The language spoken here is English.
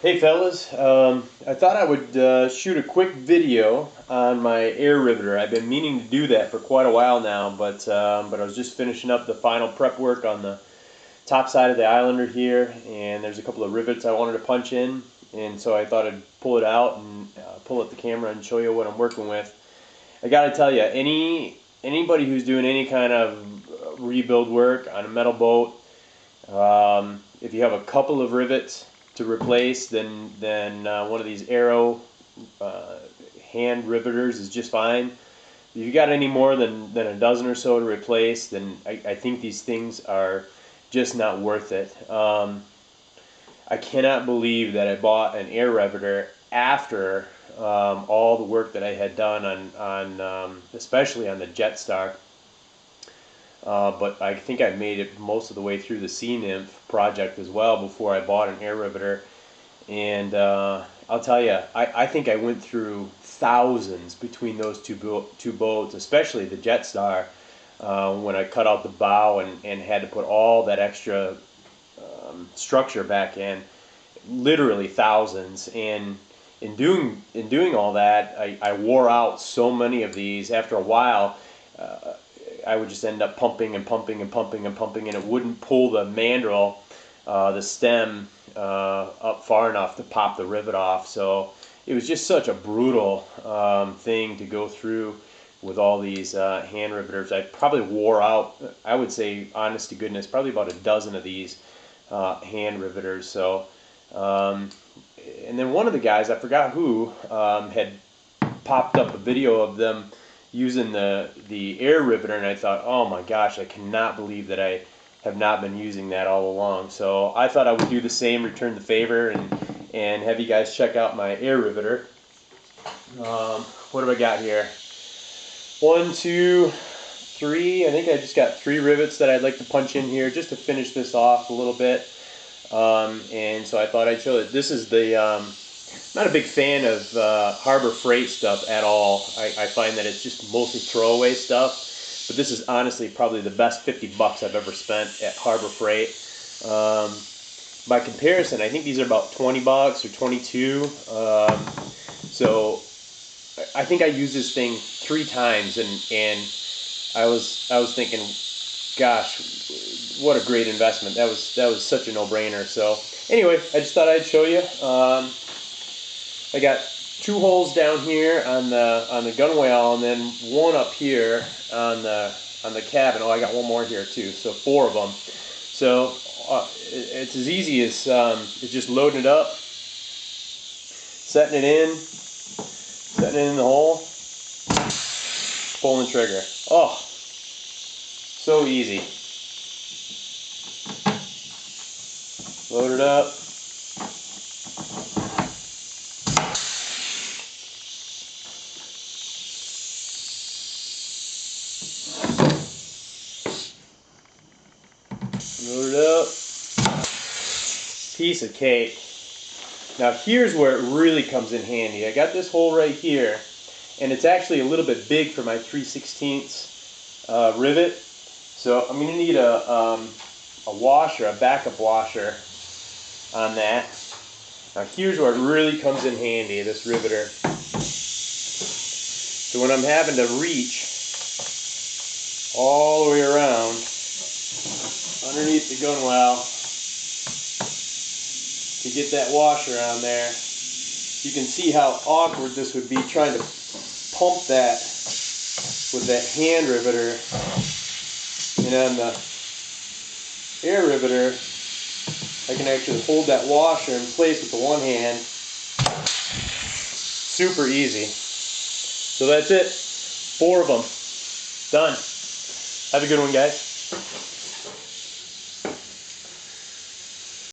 Hey fellas, I thought I would shoot a quick video on my air riveter. I've been meaning to do that for quite a while now, but I was just finishing up the final prep work on the top side of the Islander here, and there's a couple of rivets I wanted to punch in, and so I thought I'd pull it out and pull up the camera and show you what I'm working with. I gotta tell you, anybody who's doing any kind of rebuild work on a metal boat, if you have a couple of rivets to replace, then one of these arrow hand riveters is just fine. If you got any more than a dozen or so to replace, then I think these things are just not worth it. I cannot believe that I bought an air riveter after all the work that I had done on especially on the Jetstar. But I think I made it most of the way through the Sea Nymph project as well before I bought an air riveter. And I'll tell you, I think I went through thousands between those two boats, especially the Jetstar, when I ut out the bow and had to put all that extra structure back in. Literally thousands. And in doing all that, I wore out so many of these. After a while, I would just end up pumping and pumping and pumping and pumping, and it wouldn't pull the mandrel, the stem, up far enough to pop the rivet off. So it was just such a brutal thing to go through with all these hand riveters. I probably wore out, I would say, honest to goodness, probably about a dozen of these hand riveters. So, and then one of the guys, I forgot who, had popped up a video of them using the air riveter, and I thought, oh my gosh, I cannot believe that I have not been using that all along. So I thought I would do the same, return the favor, and have you guys check out my air riveter. What have I got here? 1, 2, 3. I think I just got 3 rivets that I'd like to punch in here just to finish this off a little bit. And so I thought I'd show it. This is the not a big fan of Harbor Freight stuff at all. I find that it's just mostly throwaway stuff, but this is honestly probably the best 50 bucks I've ever spent at Harbor Freight. By comparison, I think these are about 20 bucks or 22. So I think I used this thing 3 times, and I was thinking, gosh, what a great investment. That was such a no-brainer. So anyway, I just thought I'd show you. I got 2 holes down here on the gunwale, and then 1 up here on the cabin. Oh, I got 1 more here too, so 4 of them. So it's as easy as just loading it up, setting it in the hole, pulling the trigger. Oh, so easy. Load it up. Load it up. Piece of cake. Now here's where it really comes in handy. I got this hole right here, and it's actually a little bit big for my 3/16 rivet. So I'm going to need a washer, a backup washer on that. Now here's where it really comes in handy, this riveter. So when I'm having to reach all the way around underneath the gunwale to get that washer on there, you can see how awkward this would be trying to pump that with that hand riveter. And on the air riveter, I can actually hold that washer in place with the one hand. Super easy. So that's it. 4 of them. Done. Have a good one, guys.